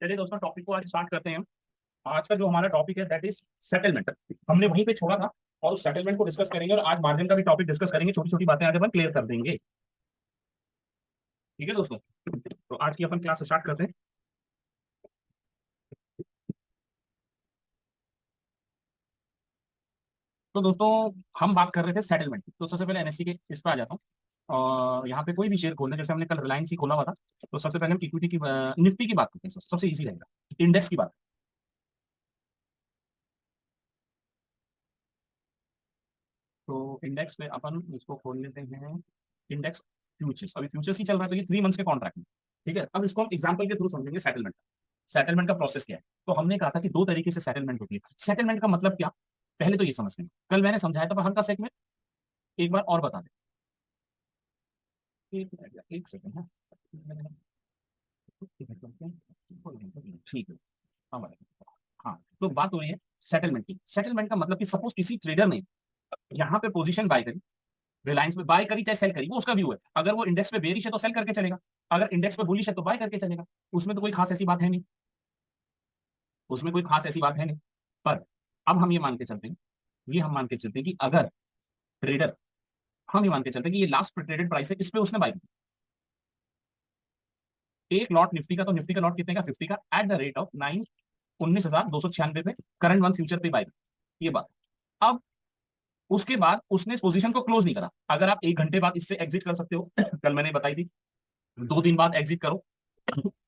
चलिए दोस्तों, टॉपिक को आज स्टार्ट करते हैं। आज का जो हमारा टॉपिक है दैट इज सेटलमेंट। हमने वहीं पे छोड़ा था और उस सेटलमेंट को डिस्कस करेंगे और आज मार्जिन का भी टॉपिक डिस्कस करेंगे। छोटी छोटी बातें आज अपन क्लियर कर देंगे। ठीक है दोस्तों, तो आज की अपन क्लास स्टार्ट करते हैं। तो दोस्तों, हम बात कर रहे थे सेटलमेंट की। तो सबसे पहले एनएससी के इस पर आ जाता हूँ। और यहाँ पे कोई भी शेयर खोलना, जैसे हमने कल रिलायंस ही खोला हुआ था। तो सबसे पहले हम इक्विटी की निफ्टी की बात करते हैं। सबसे इजी रहेगा इंडेक्स की बात। तो इंडेक्स पे अपन इसको खोल लेते हैं। इंडेक्स फ्यूचर्स, अभी फ्यूचर्स ही चल रहा है, तो ये 3 मंथ्स के कॉन्ट्रैक्ट में। ठीक है, अब इसको हम एग्जांपल के थ्रू समझेंगे। सेटलमेंट, सेटलमेंट का प्रोसेस क्या है। तो हमने कहा था कि दो तरीके से सेटलमेंट होती है। सेटलमेंट का मतलब क्या, पहले तो ये समझते हैं। कल मैंने समझाया था, पर हल्का सेक में एक बार और बता दें। एक सेकंड है। ठीक है। हाँ भाई। हाँ, तो बात हो रही है सेटलमेंट की। सेटलमेंट का मतलब कि सपोज किसी ट्रेडर ने यहाँ पे पोजीशन बाय करी, रिलायंस में बाय करी चाहे सेल करी, वो उसका व्यू है। अगर वो इंडेक्स पे बेरिश है तो सेल करके चलेगा, अगर इंडेक्स पे बुलिश है तो बाय करके चलेगा। उसमें तो कोई खास ऐसी बात है नहीं, उसमें कोई खास ऐसी बात है नहीं। पर अब हम ये मान के चलते हैं, ये हम मान के चलते हैं कि अगर ट्रेडर, हम ये मान के चलते हैं कि ये लास्ट ट्रेडेड प्राइस है, इस पे उसने बाय किया एक लॉट निफ्टी का। तो निफ्टी का लॉट कितने का, 50 का, एट द रेट ऑफ 19,296 पे करंट वन फ्यूचर पे बाय। ये बात। अब उसके बाद उसने इस पोजीशन को क्लोज नहीं करा। अगर आप 1 घंटे बाद इससे एग्जिट कर सकते हो, कल मैंने बताई थी। 2 दिन बाद एग्जिट करो,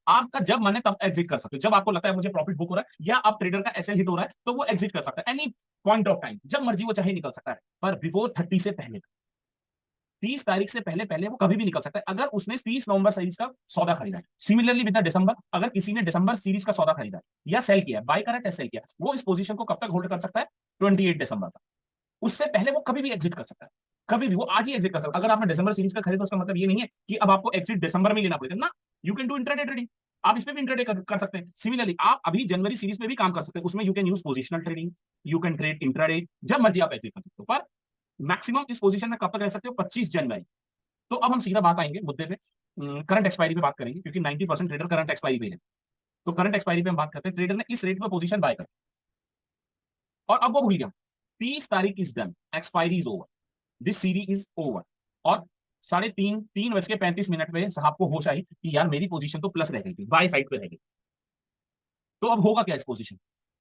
आपका जब मन है तब एग्जिट कर सकते हो। जब आपको लगता है मुझे प्रॉफिट बुक हो रहा है या आप ट्रेडर का एसएल हिट हो रहा है, तो वो एग्जिट कर सकता है एनी पॉइंट ऑफ टाइम, जब मर्जी वो चाहे निकल सकता है। पर बिफोर 30 से पहले, 30 तारीख से पहले पहले वो कभी भी निकल सकता है, अगर उसने 30 नवंबर सीरीज का सौदा खरीदा है। सिमिलरली विद दिसंबर, अगर किसी ने दिसंबर सीरीज का सौदा खरीदा है या सेल किया, बाय करा चाहे सेल किया, वो इस पोजीशन को कब तक होल्ड कर सकता है, 28 दिसंबर तक। उससे पहले वो कभी भी एग्जिट कर सकता है। कभी भी वो आज ही एग्जिट कर सकता है। अगर आपने दिसंबर सीरीज का खरीदा, उसका मतलब ये नहीं है कि अब आपको एग्जिट दिसंबर में लेना पड़ेगा ना। You can do intraday trading, आप इस पे भी इंट्राडे कर सकते हैं। सिमिलरली आप अभी जनवरी सीरीज में भी काम कर सकते हैं, उसमें you can use positional trading, you can trade intraday, जब मर्जी आप एग्जिट कर सकते हो। पर मैक्सिमम इस पोजीशन में कब तक रह सकते हो, 25 जनवरी। तो अब हम सीधा बात आएंगे मुद्दे पे, करंट एक्सपायरी पे बात करेंगे, क्योंकि 90% ट्रेडर करंट एक्सपायरी पे है। तो करंट एक्सपायरी पे हम बात करते हैं, ट्रेडर ने इस रेट पे पोजीशन बाय कर, और अब वो भूल गया, 30 तारीख is done, expiry is over, this series is over. और 3:35 पे साहब को होश आई कि यार मेरी पोजीशन तो प्लस रह गई थी, बाय साइड पे रह गई। तो अब होगा क्या इस पोजीशन,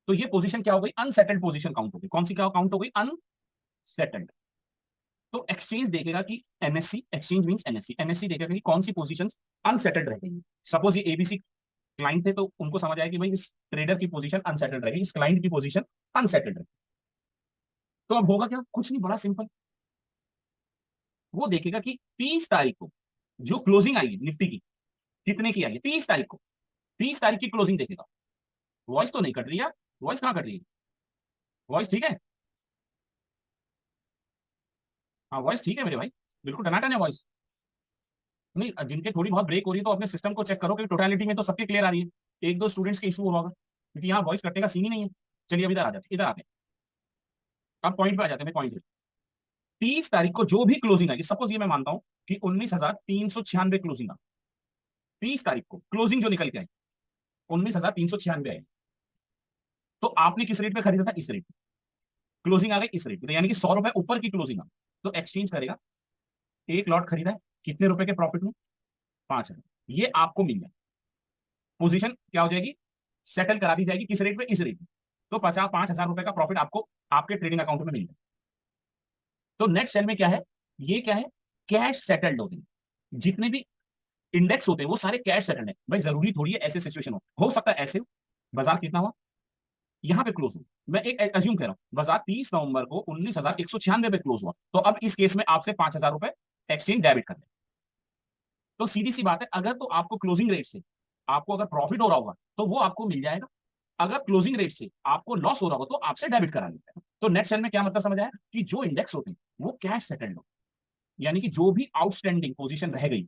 तो ये पोजीशन क्या हो गई, अनसेटल्ड पोजीशन काउंट हो गई। कौन सी क्या काउंट हो गई, अनसेटल्ड। तो एक्सचेंज देखेगा कि NSC, exchange means NSC, NSC देखेगा कि कौन सी पोजीशंस अनसेटल्ड रह गई। सपोज ये एबीसी क्लाइंट थे, तो उनको समझ आया कि भाई इस ट्रेडर की पोजीशन अनसेटल्ड रहेगी, इस क्लाइंट की पोजीशन अनसेटल्ड रहेगी। तो अब होगा क्या, कुछ नहीं, बड़ा सिंपल। वो देखेगा कि 30 तारीख को जो क्लोजिंग आई है निफ्टी की, कितने की आई है 30 तारीख को, 30 तारीख की क्लोजिंग देखेगा। वॉइस तो नहीं कट रही है, वॉइस कहाँ कट रही है, वॉइस ठीक है। हाँ वॉइस ठीक है मेरे भाई, बिल्कुल टनाटन है वॉइस। नहीं, जिनके थोड़ी बहुत ब्रेक हो रही है तो अपने सिस्टम को चेक करो कि टोटलिटी में तो सबके क्लियर आ रही है। एक दो स्टूडेंट्स के इशू होगा, क्योंकि यहाँ वॉइस कटने का सीन ही नहीं है। चलिए अब इधर आ जाते, इधर आते हैं। अब पॉइंट पे आ जाते हैं, पॉइंट पे। 30 तारीख को जो भी क्लोजिंग आई, सपोज ये मैं मानता हूं कि 19,396 क्लोजिंग आ, 30 तारीख को क्लोजिंग जो निकल के आई 19,396 आई, तो आपने किस रेट पे खरीदा था, इस रेट पे। क्लोजिंग आ गई इस रेट पे, तो यानी कि 100 रुपए ऊपर की क्लोजिंग आ, तो एक्सचेंज करेगा। एक लॉट खरीदा है, कितने रुपए के प्रॉफिट में, 5,000, ये आपको मिल जाए। पोजीशन क्या हो जाएगी, सेटल करा दी जाएगी, किस रेट पे, इस रेट पे। तो 5,000 रुपए का प्रॉफिट आपको आपके ट्रेडिंग अकाउंट में मिल जाए। तो नेट सेल में क्या है, ये क्या है, कैश सेटल्ड होते हैं। जितने भी इंडेक्स होते हैं वो सारे कैश सेटल्ड है। भाई जरूरी थोड़ी है ऐसे सिचुएशन हो सकता है ऐसे, बाजार कितना हुआ, यहाँ पे क्लोज हुआ। मैं एक अज्यूम कर रहा हूँ, बाजार 30 नवंबर को 19,196 पे क्लोज हुआ, तो अब इस केस में आपसे 5,000 रुपए एक्सचेंज डेबिट कर दे। तो सीधी सी बात है, अगर तो आपको क्लोजिंग रेट से आपको अगर प्रॉफिट हो रहा होगा तो वो आपको मिल जाएगा, अगर क्लोजिंग रेट से आपको लॉस हो रहा होगा तो आपसे डेबिट करा लेते हैं। तो नेट सेल में क्या मतलब समझ आया, कि जो इंडेक्स होते हैं वो कैश सेटल्ड हो, यानी कि जो भी आउटस्टैंडिंग पोजीशन रह गई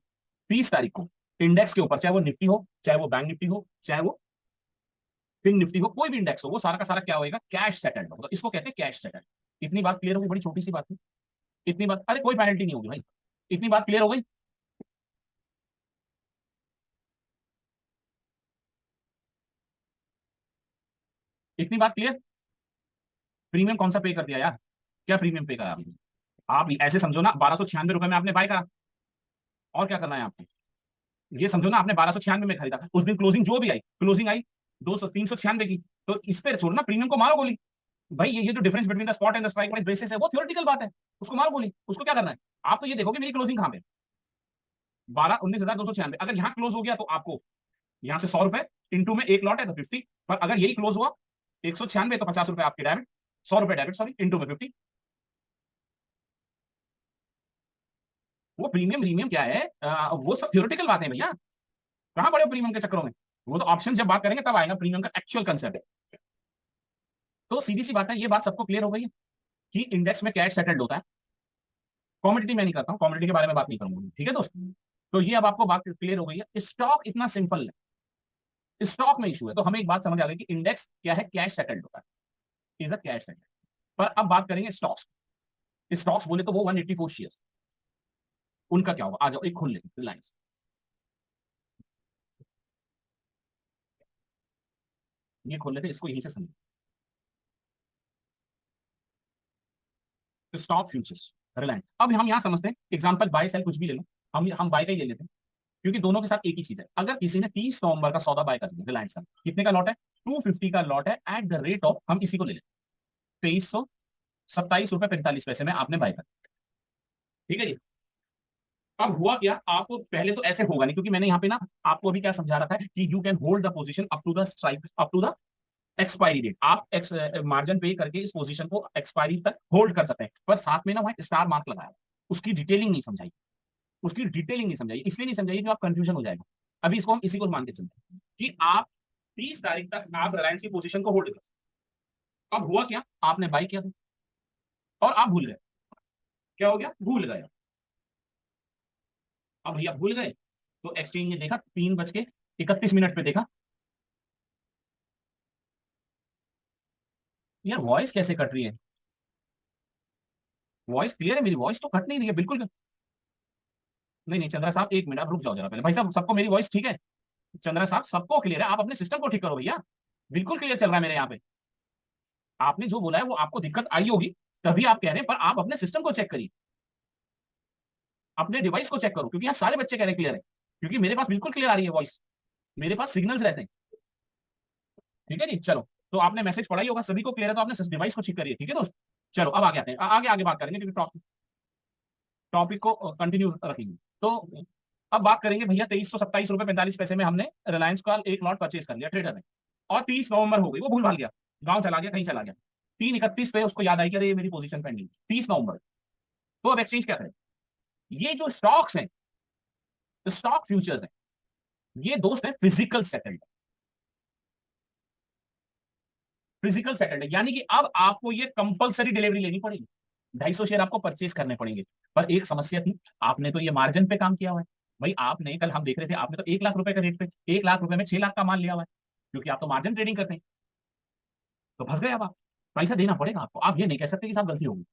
30 तारीख को इंडेक्स के ऊपर, चाहे वो निफ्टी हो, चाहे वो बैंक निफ्टी हो, चाहे वो फिन निफ्टी हो, कोई भी इंडेक्स हो, वो सारा का सारा क्या होगा, कैश सेटल्ड होगा। तो इसको कहते हैं कैश सेटल्ड। इतनी बात क्लियर होगी, बड़ी छोटी सी बात है। इतनी बात, अरे कोई पेनल्टी नहीं होगी भाई, इतनी बात क्लियर हो गई। इतनी बात क्लियर? प्रीमियम कौन सा पे कर दिया यार? क्या प्रीमियम पे करा आपने? आप ऐसे समझो ना, 1296 रुपए में आपने बाय करा, और क्या करना है आपको? ये समझो ना, आपने 1296 में खरीदा, उस दिन क्लोजिंग जो भी आई, क्लोजिंग आई 200 396 की, तो इस पर छोड़ना, प्रीमियम को मारो गोली। भाई ये जो difference between the spot and the strike price basis है, वो थ्योरेटिकल बात है, उसको मारो गोली। उसको क्या करना है? आप तो ये देखोगे मेरी क्लोजिंग कहां पे, 19,296। अगर यहाँ क्लोज हो गया तो आपको यहाँ से 100 रुपए इंटू में एक लॉट है तो 50, पर अगर यही क्लोज हुआ 196 तो 50 रुपए आपके डेबिट, 100 रुपए डेबिट, सॉरी, इंटू में 50। वो प्रीमियम प्रीमियम क्या है, वो सब थ्योरेटिकल बातें हैं भैया, कहां पड़े हो प्रीमियम के चक्करों में? वो तो ऑप्शन जब बात करेंगे तब आएगा प्रीमियम का एक्चुअल कंसेप्ट। तो सीधी सी बात है, ये बात सबको क्लियर हो गई है कि इंडेक्स में कैश सेटल्ड होता है। कॉमोडिटी में नहीं करता हूं, कॉमोडिटी के बारे में बात नहीं करूंगा, ठीक है दोस्तों? तो ये अब आपको बात क्लियर हो गई है। स्टॉक इतना सिंपल है, स्टॉक में इशू है, तो हमें एक बात समझ आ गई कि इंडेक्स क्या है, कैश सेटल्ड होता है, इज अ कैश सेटल्ड। पर अब बात करेंगे स्टॉक्स। स्टॉक्स बोले तो वो 184 शेयर, उनका क्या होगा? आ जाओ, एक खोल लेते रिलायंस, ये खोल लेते, इसको यहीं से समझो। Stock futures, Reliance. अब हम यहाँ समझते हैं, एग्जांपल बाय सेल कुछ भी ले लो, हम बाय का ही ले लेते हैं, क्योंकि दोनों के साथ एक ही चीज है। अगर किसी ने 30 नवंबर का सौदा बाय कर दिया रिलायंस का, कितने का लॉट है? 250 का लॉट है, एट द रेट ऑफ, हम इसी को ले लें, 2327 रुपए 45 पैसे में आपने बाय कर, ठीक है जी। अब हुआ क्या, आपको पहले तो ऐसे होगा नहीं, क्योंकि मैंने यहाँ पे ना आपको अभी क्या समझा रखा है कि you can hold the position up to the strike, up to the expiry date. आप मार्जिन पे करके इस पोजीशन को एक्सपायरी तक होल्ड कर सकते हैं, पर साथ में ना वहां स्टार मार्क लगाया, उसकी डिटेलिंग नहीं समझाई, उसकी डिटेलिंग नहीं समझाई, इसलिए नहीं समझाई कि आप कंफ्यूजन हो जाएगा। अभी इसको हम इसी को मान के चलते हैं कि आप 30 तारीख तक आप रिलायंस की पोजीशन को होल्ड कर सकते। अब हुआ क्या, आपने बाई किया था और आप भूल गए, क्या हो गया, भूल गए। अब भैया भूल गए, तो एक्सचेंज ने देखा 3:31 पे देखा, यार वॉइस कैसे कट रही है? वॉइस क्लियर है मेरी, वॉइस तो कट नहीं रही है बिल्कुल। नहीं नहीं चंद्रा साहब, एक मिनट, आप रुक जाओ जरा पहले। भाई साहब, सबको मेरी वॉइस ठीक है? चंद्रा साहब, सबको क्लियर है? आप अपने सिस्टम को ठीक करो भैया, बिल्कुल क्लियर चल रहा है मेरे यहाँ पे। आपने जो बोला है वो आपको दिक्कत आई होगी, तभी आप कह रहे हैं, पर आप अपने सिस्टम को चेक करिए, अपने डिवाइस को चेक करो, क्योंकि यहाँ सारे बच्चे कह रहे हैं क्लियर है, क्योंकि मेरे पास बिल्कुल क्लियर आ रही है वॉइस, मेरे पास सिग्नल्स रहते हैं, ठीक है जी। चलो, तो आपने मैसेज पढ़ा ही होगा, सभी को क्लियर है, तो आपने डिवाइस को चेक करिए, ठीक है दोस्त। चलो अब आगे आते हैं, आगे आगे बात करेंगे, क्योंकि टॉपिक को कंटिन्यू रखेंगे। तो अब बात करेंगे भैया, 2327 रुपए 45 पैसे में हमने रिलायंस का एक लॉट परचेज कर लिया ट्रेडर ने, और 30 नवंबर हो गई, वो भूल भाल गया, गांव चला गया, कहीं चला गया, 3:31 पे उसको याद आई कि अरे ये मेरी पोजीशन पेंडिंग, 30 नवंबर। तो अब एक्सचेंज क्या करें? ये जो स्टॉक्स हैं, स्टॉक फ्यूचर्स हैं, ये दोस्त है फिजिकल सेटल्ड, फिजिकल सेटल्ड है, यानी कि अब आपको ये कंपलसरी डिलीवरी लेनी पड़ेगी, 250 शेयर आपको परचेज करने पड़ेंगे। पर एक समस्या थी, आपने तो ये मार्जिन पे काम किया हुआ है। भाई आपने, कल हम देख रहे थे, आपने तो 1 लाख रुपए का रेट पे, 1 लाख रुपए में 6 लाख का माल लिया हुआ है, क्योंकि आप तो मार्जिन ट्रेडिंग करते हैं। तो फंस गए अब आप, पैसा देना पड़ेगा आपको, आप ये नहीं कह सकते कि साहब गलती होगी।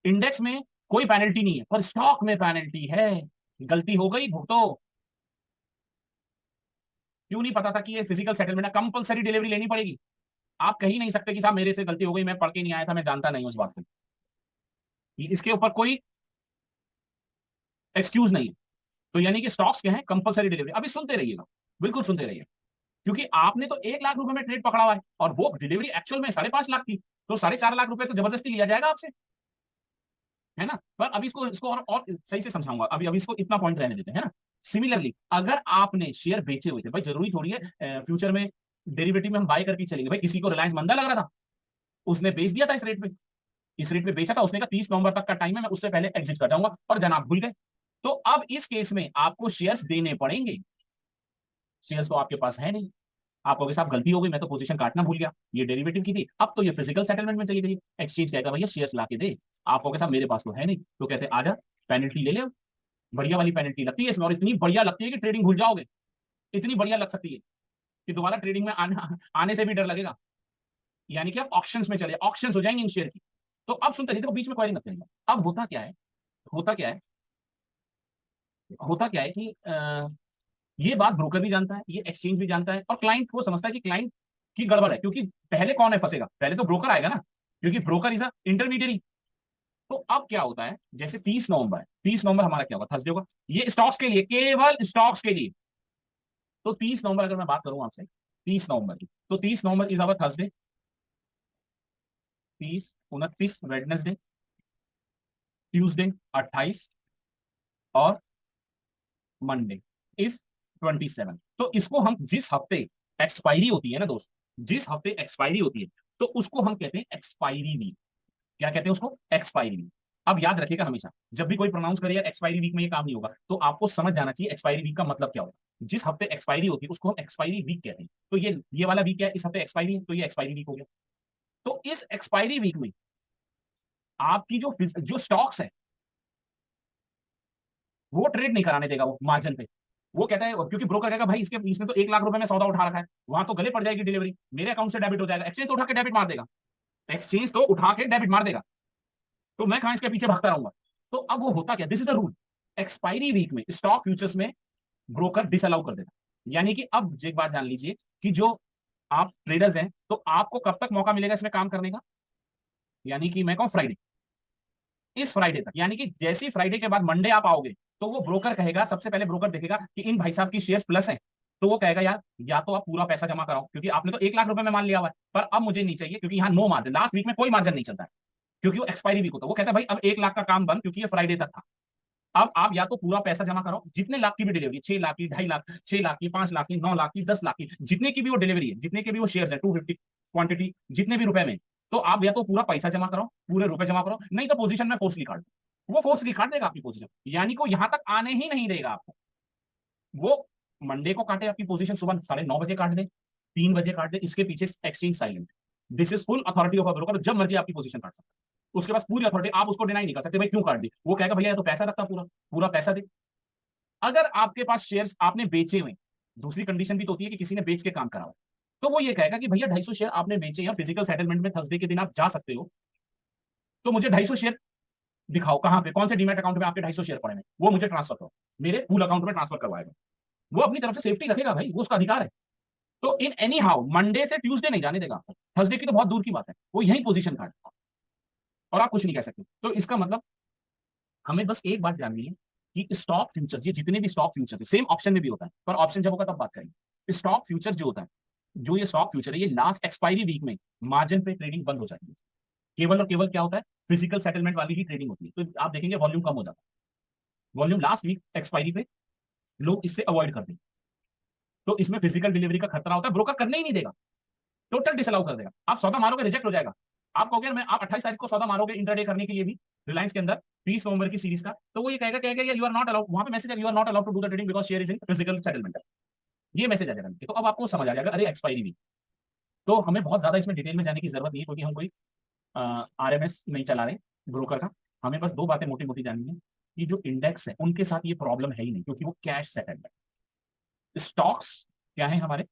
इंडेक्स में कोई पेनल्टी नहीं है, पर स्टॉक में पेनल्टी है, गलती हो गई भुगतो। क्यों नहीं पता था कि ये फिजिकल सेटलमेंट कंपलसरी डिलीवरी लेनी पड़ेगी? आप कह ही नहीं सकते कि साहब मेरे से गलती हो गई, मैं पढ़ के नहीं आया था, मैं जानता नहीं उस बात को, इसके ऊपर कोई एक्सक्यूज नहीं है। तो यानी कि स्टॉक्स क्या है, कंपलसरी डिलीवरी। अभी सुनते रहिएगा, बिल्कुल सुनते रहिए, क्योंकि आपने तो 1 लाख रुपए में ट्रेड पकड़ा हुआ है, और वो डिलीवरी एक्चुअल में 5.5 लाख की, तो 4.5 लाख रुपए तो जबरदस्ती लिया जाएगा आपसे, है ना? पर अभी इसको इसको और सही से समझाऊंगा, अभी अभी इसको इतना पॉइंट रहने देते हैं, है ना? सिमिलरली अगर आपने शेयर बेचे हुए थे, भाई जरूरी थोड़ी है फ्यूचर में डेरिवेटिव में हम बाय करके चलेंगे। भाई किसी को रिलायंस मंदा लग रहा था, उसने बेच दिया था इस रेट पे, इस रेट पे बेचा था, उसने कहा 30 नवंबर तक का टाइम है, मैं उससे पहले एग्जिट कर जाऊंगा, और जनाब भूल गए। तो अब इस केस में आपको शेयर्स देने पड़ेंगे, शेयर्स तो आपके पास है नहीं। आप कहोगे साहब गलती हो गई, मैं तो पोजीशन काटना भूल गया, ये डेरिवेटिव की थी, अब तो ये फिजिकल सेटलमेंट में चली गई। एक्सचेंज कहेगा भैया शेयर्स ला के दे, आप कहोगे साहब मेरे पास तो है नहीं, तो कहते आजा पेनल्टी ले ले, बढ़िया वाली पेनल्टी लगती है इसमें, और इतनी बढ़िया लगती है कि ट्रेडिंग भूल जाओगे, इतनी बढ़िया लग सकती है कि दोबारा ट्रेडिंग में आने से भी डर लगेगा, यानी कि आप ऑप्शंस में चले, ऑप्शंस हो जाएंगे इन शेयर की। तो अब सुनते रहिए, तो बीच में क्वेरी मत करिएगा। अब होता क्या है, होता क्या है, होता क्या है कि ये बात ब्रोकर भी जानता है, ये एक्सचेंज भी जानता है, और क्लाइंट वो समझता है कि क्लाइंट कि गड़बड़ है, क्योंकि पहले कौन है फंसेगा, पहले तो ब्रोकर आएगा ना, क्योंकि ब्रोकर इज अ इंटरमीडियरी। तो अब क्या होता है, जैसे 30 नवंबर है, 30 नवंबर हमारा क्या होगा, थर्सडे होगा, ये स्टॉक्स के लिए, केवल स्टॉक्स के लिए। तो 30 नवंबर अगर मैं बात करूं आपसे, 30 नवंबर की, तो 30 November is our Thursday, 30, 29 Wednesday, Tuesday 28, और मंडे इज 27। तो इसको हम जिस हफ्ते एक्सपायरी होती है ना दोस्त, जिस हफ्ते एक्सपायरी होती है, तो उसको हम कहते हैं एक्सपायरी वीक। क्या कहते हैं उसको, एक्सपायरी वीक। अब याद रखिएगा हमेशा, जब भी कोई प्रोनाउंस करिए एक्सपायरी वीक में ये काम नहीं होगा, तो आपको समझ जाना चाहिए एक्सपायरी वीक का मतलब क्या होगा। जिस हफ्ते एक्सपायरी होती है उसको हम एक्सपायरी वीक कहते हैं। तो ये वाला वीक क्या है, इस हफ्ते एक्सपायरी है, तो ये एक्सपायरी वीक हो गया। तो इस एक्सपायरी वीक में आपकी जो स्टॉक्स है, वो ट्रेड नहीं कराने देगा वो मार्जिन पे। वो कहता है, क्योंकि ब्रोकर कहेगा भाई इसके इसने तो 1 लाख रुपए में सौदा उठा रखा है, वहां तो गले पड़ जाएगी डिलीवरी, मेरे अकाउंट से डेबिट हो जाएगा, एक्सचेंज तो उठा के डेबिट मार देगा, एक्सचेंज तो उठा के डेबिट मार देगा, तो मैं कहां इसके पीछे भागता रहूंगा। तो अब वो होता क्या, this is the rule, expiry week में स्टॉक फ्यूचर्स में ब्रोकर डिसअलाउ कर देता। यानी कि अब एक बात जान लीजिए कि जो आप ट्रेडर्स हैं, तो आपको कब तक मौका मिलेगा इसमें काम करने का, यानी कि मैं कहूं फ्राइडे, इस फ्राइडे तक। यानी कि जैसी फ्राइडे के बाद मंडे आप आओगे, तो वो ब्रोकर कहेगा, सबसे पहले ब्रोकर देखेगा कि इन भाई साहब की शेयर्स प्लस है, तो वो कहेगा यार या तो आप पूरा पैसा जमा कराओ, क्योंकि आपने तो 1 लाख रुपए में मान लिया हुआ है, पर अब मुझे नहीं चाहिए, क्योंकि यहाँ नो मार्जिन, लास्ट वीक में कोई मार्जिन नहीं चलता है, क्योंकि वो एक्सपायरी वीक होता है। वो कहता है भाई अब 1 लाख का काम बंद, क्योंकि ये फ्राइडे तक था। अब आप या तो पूरा पैसा जमा कराओ, जितने लाख की भी डिलीवरी, 6 लाख की, 2.5 लाख, 6 लाख की, 5 लाख की, 9 लाख की, 10 लाख की, जितने की भी वो डिलीवरी है, जितने के भी वो शेयर है, 250 क्वांटिटी, जितने भी रुपए में, तो आप या तो पूरा पैसा जमा कराओ, पूरे रुपए जमा करो, नहीं तो पोजीशन में फोर्सली काट दो, वो फोर्सली काट देगा आपकी पोजीशन, यानी को यहां तक आने ही नहीं देगा आपको। वो मंडे को काटे आपकी पोजीशन, सुबह 9:30 बजे काट दे, 3 बजे काट दे, इसके पीछे exchange silent. This is full authority of a broker, जब मर्जी आपकी पोजीशन काट सकता है, उसके पास पूरी अथॉरिटी, आप उसको डिनाई नहीं कर सकते भाई क्यों काट दी, वो कहेगा भैया तो पैसा रखता, पूरा पूरा पैसा दे। अगर आपके पास शेयर्स आपने बेचे हुए, दूसरी कंडीशन भी तो होती है कि किसी ने बेच के काम करा हो, तो वो ये कहेगा कि भैया 250 शेयर आपने बेचे हैं, फिजिकल सेटलमेंट में थर्सडे के दिन आप जा सकते हो, तो मुझे 250 शेयर दिखाओ, कहां पे, कौन से डीमैट अकाउंट में आपके 250 शेयर पड़े हैं, वो मुझे ट्रांसफर करो, मेरे पूल अकाउंट में ट्रांसफर करवाएगा। वो अपनी तरफ से सेफ्टी रखेगा भाई, वो उसका अधिकार है। तो इन एनी हाउ मंडे से ट्यूसडे नहीं जाने देगा आपको, थर्सडे की तो बहुत दूर की बात है, वो यही पोजीशन काटेगा और आप कुछ नहीं कह सकते। तो इसका मतलब हमें बस एक बात जाननी है कि स्टॉक फ्यूचर, ये जितने भी स्टॉक फ्यूचर है, सेम ऑप्शन में भी होता है, पर ऑप्शन जब होगा तब बात करेंगे। स्टॉक फ्यूचर जो होता है, जो ये स्टॉक फ्यूचर है, ये लास्ट एक्सपायरी वीक में मार्जिन पे ट्रेडिंग बंद हो जाती है। केवल और केवल क्या होता है, फिजिकल सेटलमेंट वाली ही ट्रेडिंग होती है, तो आप देखेंगे वॉल्यूम कम हो जाता है, वॉल्यूम लास्ट वीक एक्सपायरी पे लोग इससे अवॉइड करते हैं। तो इसमें फिजिकल डिलीवरी का खतरा होता है, ब्रोकर करने ही नहीं देगा, टोटल डिसअलाउ कर देगा। आप सौदा मारोगे, रिजेक्ट हो जाएगा। आप कहोगे मैं, आप 28 तारीख को सौदा मारोगे इंटरडे करने के लिए भी, रिलायंस के अंदर 30 नवंबर की सीरीज का, तो वो ये कहेगा यू आर नॉट अलाउड, वहां पे मैसेज है, you are not allowed to do the trading because share is in physical settlement, ये मैसेज आ जाएगा। तो अब आपको समझ आ जाएगा अरे एक्सपायरी भी। तो हमें बहुत ज्यादा इसमें डिटेल में जाने की जरूरत नहीं है, क्योंकि हम कोई आरएमएस नहीं चला रहे ब्रोकर का। हमें बस दो बातें मोटी मोटी जाननी है कि जो इंडेक्स है उनके साथ ये प्रॉब्लम है ही नहीं, क्योंकि वो कैश सेटल्ड है। स्टॉक्स क्या है हमारे,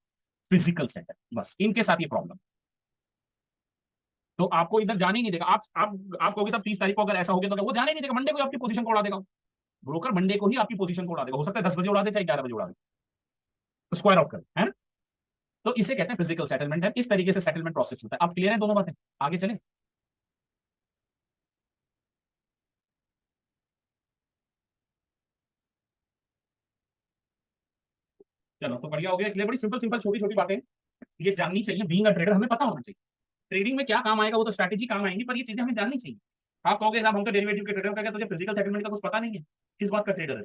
फिजिकल सेटल, बस इनके साथ ये प्रॉब्लम। तो आपको इधर जाने ही नहीं देगा। आप कहोगे सब 30 तारीख को अगर ऐसा हो गया तो वो जाने ही नहीं देगा, मंडे को आपकी पोजीशन को उड़ा देगा। ब्रोकर मंडे को ही आपकी पोजीशन को उड़ा देगा, हो सकता है 10 बजे उड़ा दे, चाहे 11 बजे उड़ा दे, तो स्क्वायर ऑफ कर, है ना। तो इसे कहते हैं फिजिकल सेटलमेंट है, इस तरीके से सेटलमेंट प्रोसेस होता है। आप क्लियर है दोनों बातें, आगे चले। चलो तो बढ़िया हो गया, क्लियर। बड़ी सिंपल सिंपल छोटी छोटी बातें ये जाननी चाहिए, बीइंग अ ट्रेडर हमें पता होना चाहिए। ट्रेडिंग में क्या काम आएगा वो तो स्ट्रैटेजी काम आएंगी, पर ये चीजें हमें जाननी चाहिए। आप कहोगे साहब हम तो डेरिवेटिव के ट्रेडर, का तुझे फिजिकल सेटलमेंट का कुछ पता नहीं है, किस बात का ट्रेडर है।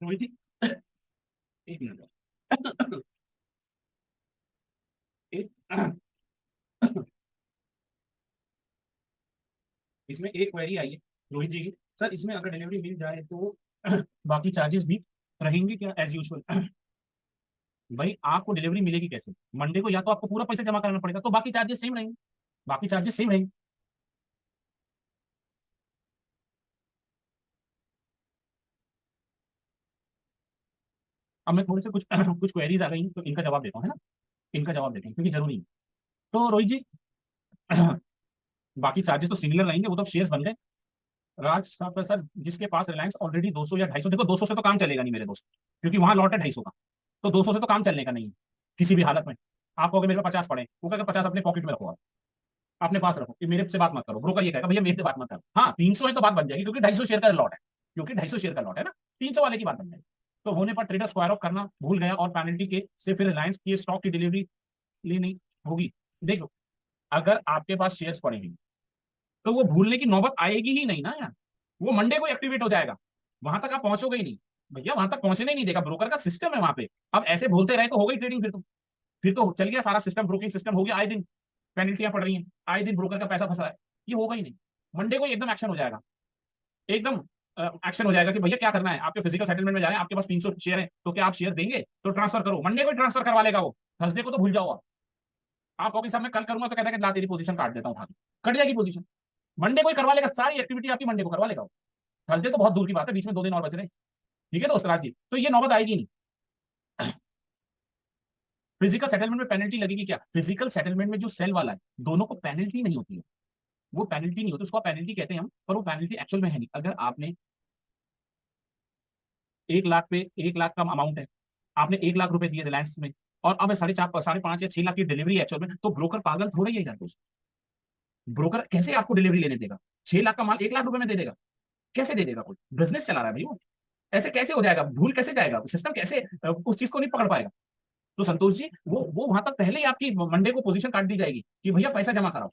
रोहित जी, एक मिनट, एक इसमें एक क्वेरी आई है रोहित जी की, सर इसमें अगर डिलीवरी मिल जाए तो बाकी चार्जेस भी रहेंगे क्या एज यूजुअल। भाई आपको डिलीवरी मिलेगी कैसे, मंडे को या तो आपको पूरा पैसा जमा करना पड़ेगा, तो बाकी चार्जेस सेम रहेंगे, बाकी चार्जेस सेम रहेंगे। अब मैं थोड़े से कुछ कुछ क्वेरीज आ गई हैं, तो इनका जवाब देता हूँ, है ना, इनका जवाब देते हैं क्योंकि जरूरी है। तो रोहित जी, बाकी चार्जेस तो सिमिलर रहेंगे, वो तो शेयर्स बन गए, राज साहब सर, जिसके पास रिलायंस ऑलरेडी 200 या 250, देखो 200 से तो काम चलेगा नहीं मेरे दोस्त, क्योंकि वहां लॉट है 250 का, तो 200 से तो काम चलने का नहीं है किसी भी हालत में। आप कहोगे मेरे को 50 पड़े, वो कहेगा 50 अपने पॉकेट में रखो, आप अपने पास रखो, ये मेरे से बात मत करो। ब्रोकर ये कहेगा भैया मेरे से बात मत करो। हाँ 300 है तो बात बन जाएगी, क्योंकि 250 शेयर का लॉट है, क्योंकि 250 शेयर का लॉट है ना, 300 वाले की बात बन जाएगी। तो होने पर ट्रेडर स्क्वायर ऑफ करना भूल गया और पेनल्टी के से फिर रिलायंस की स्टॉक की डिलीवरी ली नहीं होगी। देखो, अगर आपके पास शेयर्स पड़े हैं तो वो भूलने की नौबत आएगी ही नहीं ना यार, वो मंडे को एक्टिवेट हो जाएगा, वहां तक आप पहुंचोगे ही नहीं भैया, वहां तक पहुंचने ही नहीं देगा, ब्रोकर का सिस्टम है वहां पे। अब ऐसे बोलते रहे तो हो गई ट्रेडिंग, फिर तो चल गया सारा सिस्टम, ब्रोकिंग सिस्टम हो गया, आए दिन पेनल्टियां पड़ रही हैं, आए दिन ब्रोकर का पैसा फंसा है, ये होगा ही नहीं। मंडे को एकदम एक्शन हो जाएगा, एकदम एक्शन हो जाएगा कि भैया क्या करना है, आपके फिजिकल सेटलमेंट में जा रहे हैं, आपके पास 300 शेयर है, तो क्या आप शेयर देंगे तो ट्रांसफर करो, मंडे को ट्रांसफर करवा लेगा वो, थर्सडे को तो भूल जाओ आप कहोगे साहब मैं कल करूंगा, तो कहता है कि ला तेरी पोजीशन काट देता हूँ, कट जाएगी पोजीशन। मंडे को ही करवा लेगा, सारी एक्टिविटी आपकी मंडे को करवा लेगा। थर्सडे तो बहुत दूर की बात है, बीच में 2 दिन और बच रहे हैं। ठीक है दोस्त राज जी, तो ये नौबत आएगी नहीं। फिजिकल सेटलमेंट में पेनल्टी लगेगी क्या? फिजिकल सेटलमेंट में जो सेल वाला है, दोनों को पेनल्टी नहीं होती है, वो पेनल्टी नहीं होती, उसको पेनल्टी कहते हैं हम, पर वो पेनल्टी एक्चुअल में है नहीं। अगर आपने 1 लाख पे 1 लाख का अमाउंट है, आपने 1 लाख रुपए दिए रिलायंस में, और अब 4.5 5.5 या 6 लाख की डिलीवरी है एक्चुअल में, तो ब्रोकर पागल थोड़ा ही है यार दोस्त। ब्रोकर कैसे आपको डिलीवरी लेने देगा? 6 लाख का माल 1 लाख रुपए में दे देगा? कैसे दे देगा? कोई बिजनेस चला रहा है भाई वो, ऐसे कैसे हो जाएगा? भूल कैसे जाएगा सिस्टम? कैसे उस चीज को नहीं पकड़ पाएगा? तो संतोष जी, वो वहां तक पहले ही आपकी मंडे को पोजीशन काट दी जाएगी कि भैया पैसा जमा कराओ।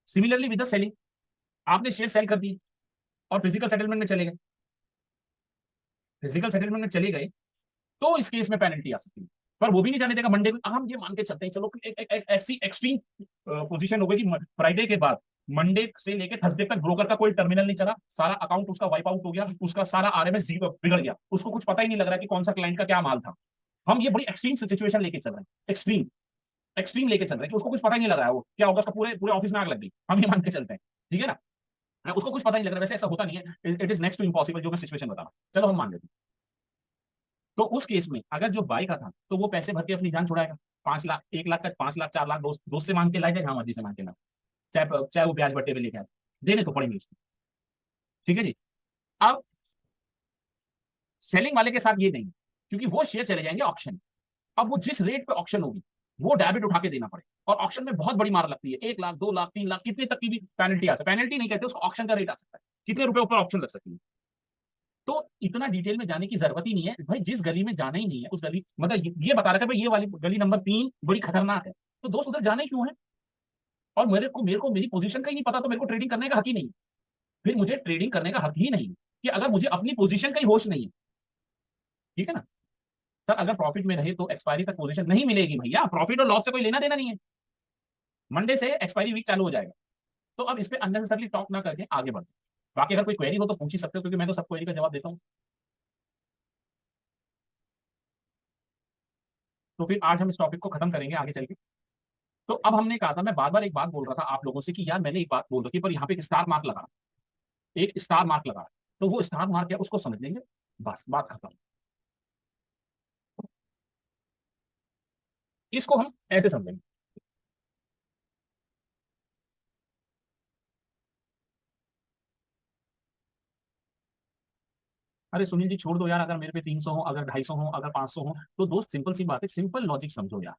सिमिलरली विद द सेलिंग, आपने शेयर सेल कर दिए और फिजिकल सेटलमेंट में चले गए, फिजिकल सेटलमेंट में चले गए, तो इस केस में पेनल्टी आ सकती है। पर वो भी नहीं जाने देगा मंडे को। हम ये मान के चलते हैं, चलो ऐसी एक्सट्रीम पोजीशन हो गई कि फ्राइडे के बाद मंडे से लेकर थर्सडे तक ब्रोकर का कोई टर्मिनल नहीं चला, सारा अकाउंट उसका वाइप आउट हो गया, उसका सारा आरएमएस जीरो बिगड़ गया, उसको कुछ पता ही नहीं लग रहा कि कौन सा क्लाइंट का क्या माल था। हम ये बड़ी एक्सट्रीम सिचुएशन लेके चल रहे हैं, एक्सट्रीम एक्सट्रीम लेके चल रहे हैं कि उसको कुछ पता ही नहीं लग रहा है वो क्या होगा, उसका पूरे पूरे ऑफिस में आग लग गई, हम ये मान के चलते हैं। ठीक है ना, उसको कुछ पता नहीं लग रहा। वैसे ऐसा होता नहीं है, it is next to impossible जो मैं सिचुएशन बता रहा हूं, चलो हम मान लेते हैं। तो उस केस में अगर जो बाई का था, तो वो पैसे भर के अपनी जान छुड़ाएगा, 5 लाख, 1 लाख का, 5 लाख, 4 लाख, दोस्त दोस्त से मांग के लाएगा, जहां मर्जी से मांग के ना, चाहे चाहे वो ब्याज बट्टे पे लेके आए, देने तो पड़ेंगे उसको। ठीक है जी। अब सेलिंग वाले के साथ ये नहीं, क्योंकि वो शेयर चले जाएंगे ऑप्शन। अब वो जिस रेट पे ऑप्शन होगी, वो डेबिट उठा के देना पड़े, और ऑप्शन में बहुत बड़ी मार लगती है, 1 लाख, 2 लाख, 3 लाख, कितने तक की भी पेनल्टी आ सकती है। पेनल्टी नहीं कहते उसको, ऑप्शन का रेट आ सकता है, कितने रुपए ऊपर ऑप्शन लग सकती है। तो इतना डिटेल में जाने की जरूरत ही नहीं है भाई, जिस गली में जाना ही नहीं है उस गली, मतलब ये बता रहा था भाई ये वाली गली नंबर 3 बड़ी खतरनाक है, तो दोस्त उधर जाना ही क्यों है? और मेरे को मेरी पोजीशन का ही नहीं पता, तो मेरे को ट्रेडिंग करने का हक ही नहीं है। फिर मुझे ट्रेडिंग करने का हक ही नहीं है कि अगर मुझे अपनी पोजीशन का ही होश नहीं है। ठीक है ना सर, अगर प्रॉफिट में रहे तो एक्सपायरी तक पोजीशन नहीं मिलेगी भैया, प्रॉफिट और लॉस से कोई लेना देना नहीं है, मंडे से एक्सपायरी वीक चालू हो जाएगा। तो अब इस पे अननेसेसरली टॉक ना करके आगे बढ़ते। बाकी अगर कोई क्वेरी हो तो पूछ ही सकते हो, क्योंकि मैं तो सब क्वेरी का जवाब देता हूँ। तो फिर आज हम इस टॉपिक को खत्म करेंगे आगे चल के। तो अब हमने कहा था, मैं बार बार एक बात बोल रहा था आप लोगों से कि यार मैंने एक बात बोल रखी पर यहाँ पे एक स्टार मार्क लगा, एक स्टार मार्क लगा, तो वो स्टार मार्क है उसको समझ लेंगे, बस बात खत्म। इसको हम ऐसे समझेंगे। अरे सुनील जी छोड़ दो यार, अगर मेरे पे 300 हो, अगर 250 हो, अगर 500 हो, तो दोस्त सिंपल सी बात है, सिंपल लॉजिक समझो यार,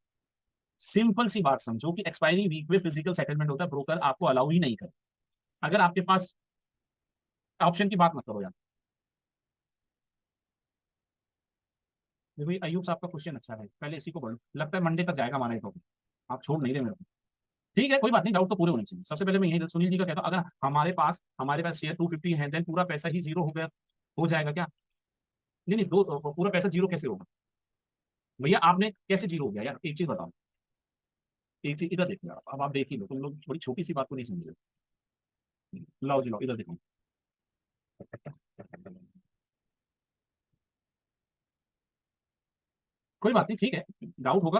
सिंपल सी बात समझो कि एक्सपायरी वीक में फिजिकल सेटलमेंट होता है, ब्रोकर आपको अलाउ ही नहीं करे। अगर आपके पास ऑप्शन की बात मत करो यार। देखो ये अयूब साहब का क्वेश्चन अच्छा है, पहले इसी को बढ़ो, लगता है मंडे तक जाएगा हमारा ये टॉपिक, आप छोड़ नहीं रहे मेरे को। ठीक है कोई बात नहीं, डाउट तो पूरे होने चाहिए। सबसे पहले मैं यही सुनील जी का कहता हूँ, अगर हमारे पास शेयर 250 है, देन पूरा पैसा ही जीरो हो गया, हो जाएगा क्या? नहीं नहीं, दो पूरा पैसा जीरो कैसे होगा भैया? आपने कैसे जीरो हो गया यार, एक चीज बताओ, एक चीज इधर देखो यार, अब आप देख ही लो, तुम लोग बड़ी छोटी सी बात को नहीं समझ रहे। लाओ जी लाओ, इधर देखो। कोई बात नहीं, ठीक है, डाउट होगा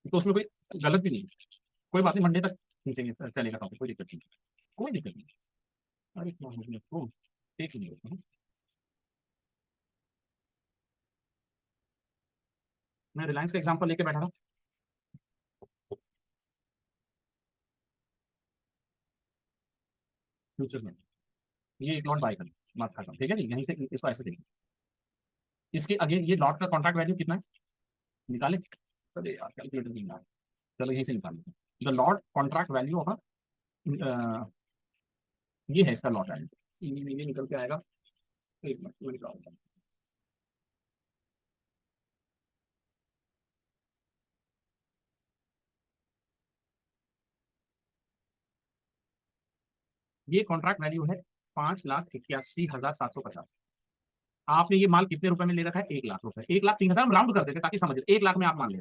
तो उसमें कोई गलत भी नहीं है। कोई बात नहीं, मंडे तक खींचेंगे, चलेगा टॉपिक, कोई दिक्कत नहीं, कोई दिक्कत नहीं। अरे क्या हो गया तो, एक ही नहीं होता। मैं रिलायंस का एग्जांपल लेके बैठा था। फ्यूचर्स में ये एक लॉट बाय कर, मत खत्म, ठीक है नहीं, यहीं से इसको ऐसे देखिए। इसके अगेन ये लॉट का कॉन्ट्रैक्ट वैल्यू कितना है, निकाले, चलिए यार कैलकुलेटर नहीं निकाल, चलो यहीं से निकाल लेते हैं। The lot contract value of ये है इसका लॉट वैल्यू, ये निकल के आएगा, एक मिनट मैं निकालता हूँ। ये कॉन्ट्रैक्ट वैल्यू है 5,81,750। आपने ये माल कितने रुपए में ले रखा है, 1 लाख रुपए, 1,03,000 हम राउंड कर देते ताकि समझ 1 लाख में आप मान ले।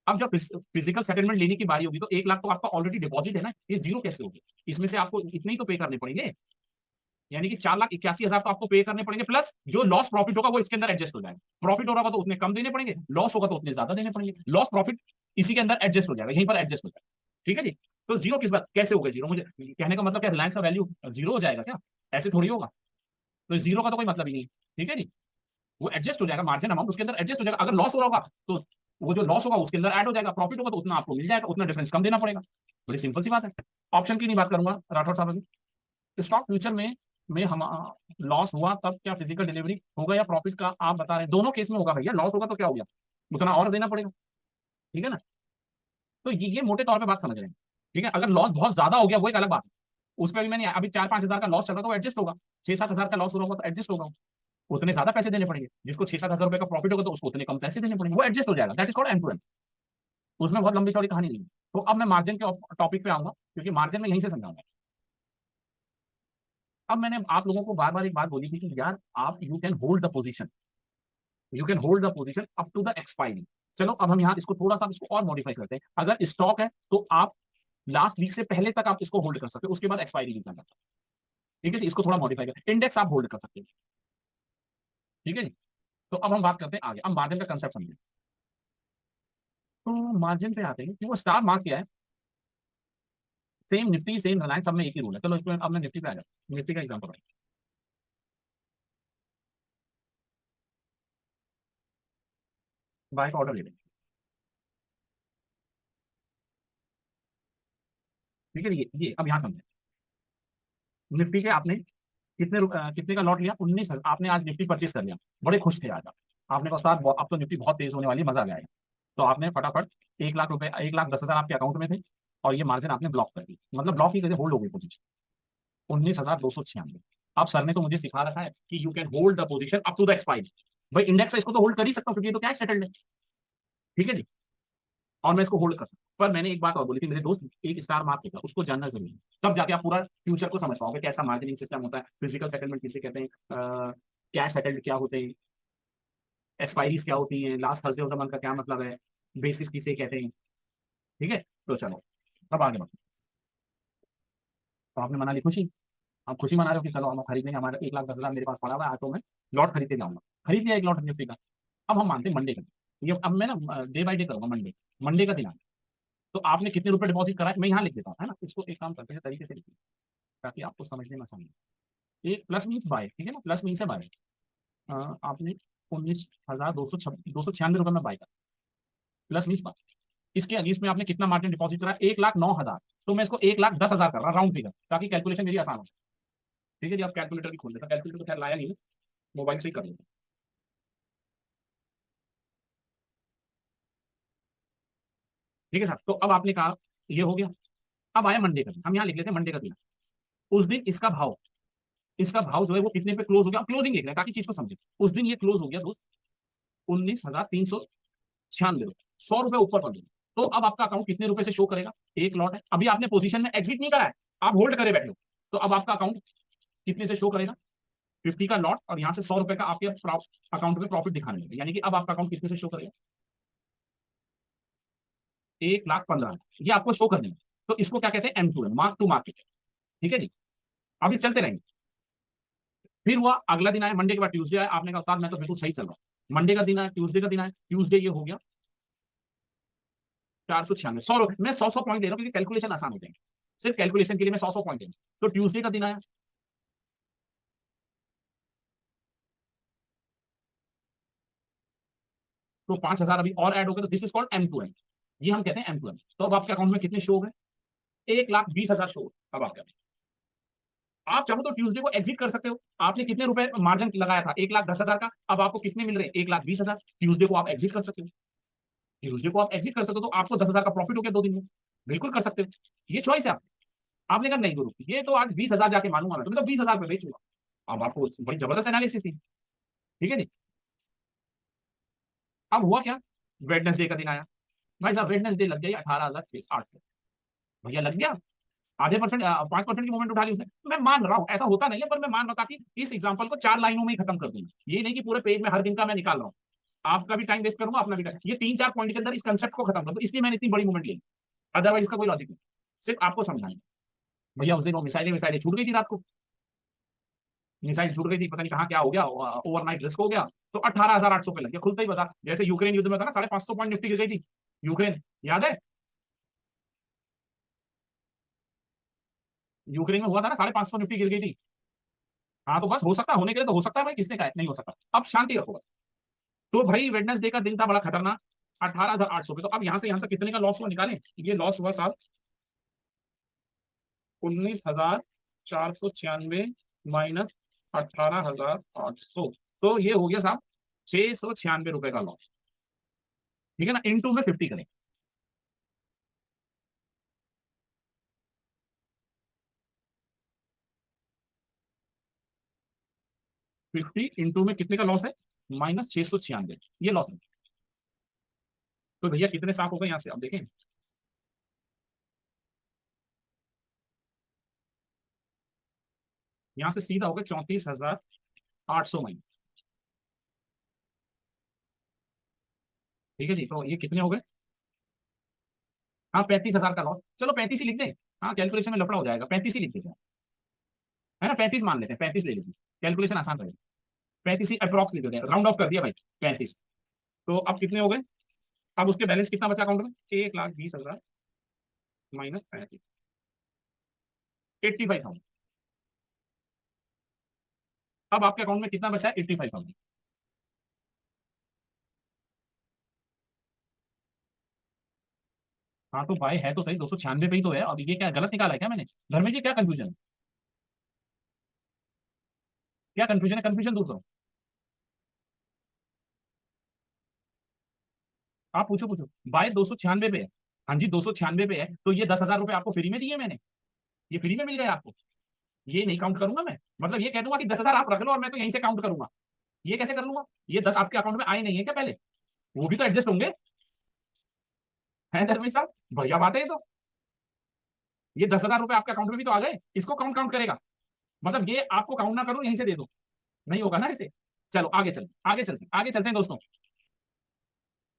अब जब फिजिकल सेटलमेंट लेने की बारी होगी तो 1 लाख तो आपका ऑलरेडी डिपॉजिट है ना, ये जीरो कैसे होगी, इसमें से आपको इतने ही तो पे करने पड़ेंगे, यानी कि 4,81,000 तो आपको पे करने पड़ेंगे, प्लस जो लॉस प्रॉफिट होगा वो इसके अंदर एडजस्ट हो जाएगा। प्रॉफिट हो रहा होगा तो उतने कम देने पड़ेंगे, लॉस होगा तो उतने ज्यादा देने पड़ेंगे, लॉस प्रॉफिट इसी के अंदर एडजस्ट हो जाएगा, यहीं पर एडजस्ट हो जाएगा, ठीक है जी। तो जीरो किस बात कैसे होगा जीरो, मुझे कहने का मतलब क्या, रिलायंस का वैल्यू जीरो हो जाएगा क्या, ऐसे थोड़ी होगा, तो जीरो का तो कोई मतलब ही नहीं, ठीक है जी। वो एडजस्ट हो जाएगा, मार्जिन अमाउंट उसके अंदर एडजस्ट हो जाएगा, अगर लॉस हो रहा होगा तो वो जो लॉस होगा उसके अंदर ऐड हो जाएगा, प्रॉफिट होगा तो उतना आपको मिल जाएगा, उतना डिफरेंस कम देना पड़ेगा, बड़ी सिंपल सी बात है। ऑप्शन की नहीं बात करूंगा राठौर साहब अभी। स्टॉक फ्यूचर में हम लॉस हुआ तब क्या फिजिकल डिलीवरी होगा या प्रॉफिट का आप बता रहे हैं, दोनों केस में होगा भैया, लॉस होगा तो क्या हो गया, उतना और देना पड़ेगा, ठीक है ना। तो ये मोटे तौर पे बात समझ रहे हैं, ठीक है। अगर लॉस बहुत ज्यादा हो गया वो एक अलग बात है, उस पर भी मैंने अभी 4-5 हजार का लॉस चल रहा था वो एडजस्ट होगा, 6-7 हजार का लॉस हो रहा होगा तो एडजस्ट होगा, उतने ज्यादा पैसे देने पड़ेंगे, जिसको 6-7 हजार रुपए का प्रॉफिट होगा तो उसको उतने कम पैसे देने पड़ेंगे, वो एडजस्ट हो जाएगा, that is called end to end. उसमें बहुत लंबी चौड़ी कहानी नहीं है। तो अब मैं मार्जिन के टॉपिक पे आऊंगा क्योंकि मार्जिन में यहीं से समझाऊंगा। अब मैंने आप लोगों को बार बार एक बात बोली थी कि यार आप you can hold the position, you can hold the position up to the expiry. चलो अब हम यहाँ इसको थोड़ा सा इसको और मॉडिफाई करते हैं, अगर स्टॉक है तो आप लास्ट वीक से पहले तक आप इसको होल्ड कर सकते हो, उसके बाद एक्सपायरी नहीं करना, ठीक है जी। इसको थोड़ा मॉडिफाई करते हैं, इंडेक्स आप होल्ड कर सकते हैं, ठीक है जी। तो अब हम बात करते हैं आगे, अब मार्जिन का कंसेप्ट समझें। तो मार्जिन पे आते हैं कि वो स्टार मार्क किया है, सेम निफ्टी सेम रिलायंस सब में एक ही रूल है। चलो इसमें अब मैं निफ्टी पे आ जाता, निफ्टी का एग्जाम्पल है, बाय का ऑर्डर ले लें, ठीक है। ये अब यहाँ समझें, निफ्टी के आपने कितने का लॉट लिया, 19, आपने आज निफ्टी परचेस कर लिया, बड़े खुश थे आज आप, आपने कहा उस्ताद अब तो निफ्टी बहुत तेज होने वाली है, मजा आ जाएगा। तो आपने फटाफट 1 लाख रुपए, 1,10,000 आपके अकाउंट में थे और ये मार्जिन आपने ब्लॉक कर दी, मतलब ब्लॉक ही करके होल्ड हो गई पोजीशन 19,296। अब सर ने तो मुझे सिखा रखा है कि you can hold the position up to the expiry, भाई इंडेक्स है इसको तो होल्ड कर ही सकता हूँ क्योंकि ये तो कैश सेटल्ड है, ठीक है जी, और मैं इसको होल्ड कर सकता हूँ। पर मैंने एक बात और बोली थी, मेरे दोस्त एक स्टार मार्क था, उसको जानना जरूरी है, तब जाके आप पूरा फ्यूचर को समझ पाओगे कैसा मार्जिनिंग सिस्टम होता है, फिजिकल सेटलमेंट किसे कहते हैं, कैश सेटल्ड क्या होते हैं, एक्सपायरीज क्या होती हैं, last Thursday of the month का क्या मतलब है, बेसिस किसे कहते हैं, ठीक है। तो चलो अब आगे बढ़ो। तो आपने मना ली खुशी, आप खुशी मना रहे हो कि चलो हम खरीदेंगे, हमारा 1,10,000 मेरे पास पड़ा हुआ है, आज तो मैं लॉट खरीदते जाऊंगा, खरीद लिया एक लॉट निफ्टी का। अब हम मानते हैं मंडे का, ये अब मैं ना डे बाय डे करूंगा, मंडे मंडे का दिन आता है। तो आपने कितने रुपए डिपॉजिट करा है, मैं यहाँ लिख देता हूँ, है ना, इसको एक काम करते हैं तरीके से लिखिए ताकि आपको समझने में आसानी हो। एक प्लस मीन्स बाय, ठीक है ना, प्लस मीन्स है बाय। आपने 19,296 रुपए में बाय करा, प्लस मीन्स बाय। इसके अगेंस्ट में आपने कितना मार्जिन डिपॉजिट करा, 1,09,000, तो मैं इसको 1,10,000 कर रहा हूँ राउंड फिगर, ताकि कैलकुलेशन मेरी आसान हो, ठीक है जी। आप कैलकुलेटर भी खोल देता, कैलकुलेटर तो खैर लाया नहीं, मोबाइल से ही कर लेते, ठीक है सर। तो अब आपने कहा ये हो गया, अब आया मंडे का दिन, हम यहाँ लिख लेते हैं मंडे का दिन। उस दिन इसका भाव जो है वो कितने पे क्लोज हो गया, क्लोजिंग लिख रहे हैं ताकि चीज को समझे। उस दिन ये क्लोज हो गया दोस्त 19,396 रुपए, 100 रुपए ऊपर पड़ गया। तो अब आपका अकाउंट कितने रुपए से शो करेगा, एक लॉट है, अभी आपने पोजीशन में एग्जिट नहीं करा है, आप होल्ड करे बैठे हो, तो अब आपका अकाउंट कितने से शो करेगा, 50 का लॉट, और यहाँ से 100 रुपए का आपके अकाउंट में प्रॉफिट दिखाने लगे, यानी कि अब आपका अकाउंट कितने से शो करेगा, 1,15,000, ये आपको शो करने में। तो इसको क्या कहते हैं, M to M, mark to market, ठीक है जी। अभी चलते रहेंगे, फिर हुआ अगला दिन आया, मंडे के बाद ट्यूसडे आया, आपने कहा उस्ताद मैं तो बिल्कुल सही चल रहा हूँ, मंडे का दिन आया, ट्यूसडे का दिन आया, ट्यूसडे ये हो गया 496, 100, मैं 100 पॉइंट ले रहा हूँ क्योंकि कैलकुलेशन आसान हो जाएंगे, सिर्फ कैलकुलेशन के लिए मैं 100 पॉइंट ले, तो ट्यूसडे का दिन आया, तो 5,000 अभी और ऐड हो गए, तो this is called M to M, ये हम कहते हैं एम टू एम। तो अब आपके अकाउंट में कितने शो हो गए, 1,20,000 शो, अब आपका आप चाहो तो ट्यूसडे को एग्जिट कर सकते हो। आपने कितने रुपए मार्जिन लगाया था, 1,10,000 का, अब आपको कितने मिल रहे हैं, 1,20,000। ट्यूसडे को आप एग्जिट कर सकते हो। ट्यूसडे को आप एग्जिट कर सकते हो तो आपको 10,000 का प्रॉफिट हो गया 2 दिन में। बिल्कुल कर सकते हो, ये चॉइस है आप। आपने कहा नहीं गुरु, ये तो आज 20,000 जाके मानूंगा मैं, तो मैं तो 20,000 पे बेचूंगा। अब आपको बड़ी जबरदस्त एनालिसिस थी, ठीक है जी। अब हुआ क्या, वेडनेसडे का दिन आया। भाई साहब वेडनेसडे लग गई 18,608। भैया लग गया, आधे परसेंट 5% की मूवमेंट उठा ली उसने। तो मैं मान रहा हूँ ऐसा होता नहीं है, पर मैं मान रहा था कि इस एग्जांपल को 4 लाइनों में ही खत्म कर दूंगा, ये नहीं कि पूरे पेज में हर दिन का मैं निकाल रहा हूँ। आपका भी टाइम वेस्ट करूंगा, अपना भी टाइम, ये 3-4 पॉइंट के अंदर इस कंसेप्ट को खत्म कर दो, इसलिए मैंने इतनी बड़ी मूवमेंट ली। अदरवाइज इसका कोई लॉजिक नहीं, सिर्फ आपको समझाएंगे। भैया उस दिन वो मिसाइलें मिसाइलें छूट गई थी रात को, मिसाइल छूट गई थी, पता नहीं कहाँ क्या हो गया, ओवरनाइट रिस्क हो गया। तो 18,800 पे लग गया, खुलता ही बाजार। जैसे यूक्रेन युद्ध में था ना, 550 पॉइंट निफ्टी गिर गई थी यूक्रेन, याद है? यूक्रेन में हुआ था ना, 550 निफ्टी गिर गई थी। हाँ तो बस हो सकता है, होने के लिए तो हो सकता है भाई, किसने कहा नहीं हो सकता। अब शांति रखो बस। तो भाई वेडनेसडे का दिन था बड़ा खतरनाक, 18,800 पे। तो अब यहां से यहां तक कितने का लॉस हुआ निकालें, ये लॉस हुआ साहब 19,496 माइनस 18,800, तो ये हो गया साहब 696 रुपए का लॉस। ठीक है ना, इनटू में 50 करें। 50 इंटू में कितने का लॉस है, -696, ये लॉस है। तो भैया कितने साफ हो गए यहां से, आप देखें। यहां से सीधा हो गया 34,800 माइनस। ठीक है जी, तो ये कितने हो गए, हाँ 35,000 का लॉस। चलो 35 ही लिख दें, हाँ कैलकुलेशन में लफड़ा हो जाएगा, 35 ही लिख देते हैं, है ना, 35 मान लेते हैं, 35 ले लेते हैं, कैलकुलेशन आसान रहेगा। 35 ही अप्रॉक्स लिख देते हैं, राउंड ऑफ कर दिया भाई 35। तो अब कितने हो गए, अब उसके बैलेंस कितना बचा अकाउंट में, 1,20,000 माइनस 35, 85,000। अब आपके अकाउंट में कितना बचा है, 85,000। हाँ तो भाई है तो सही, 296 पे ही तो है। अब ये क्या गलत निकाला है क्या मैंने, धर्मेश जी क्या कंफ्यूजन है, क्या कंफ्यूजन है, कंफ्यूजन दूर करो। आप पूछो पूछो, बाय 296 पे है। हाँ जी 296 पे है, तो ये 10,000 रुपए आपको फ्री में दिए मैंने, ये फ्री में मिल गए आपको। ये नहीं काउंट करूंगा मैं, मतलब ये कह दूंगा कि 10,000 आप रख लो और मैं तो यहीं से काउंट करूंगा। ये कैसे कर लूंगा, ये 10 आपके अकाउंट में आए नहीं है क्या पहले, वो भी तो एडजस्ट होंगे, है धर्मेश साहब, बढ़िया बात है ये तो। ये 10,000 रुपए आपके अकाउंट में भी तो आ गए, इसको काउंट काउंट करेगा। मतलब ये आपको काउंट ना करूं, यहीं से दे दो, नहीं होगा ना ऐसे। चलो आगे चलते, आगे चलते हैं दोस्तों,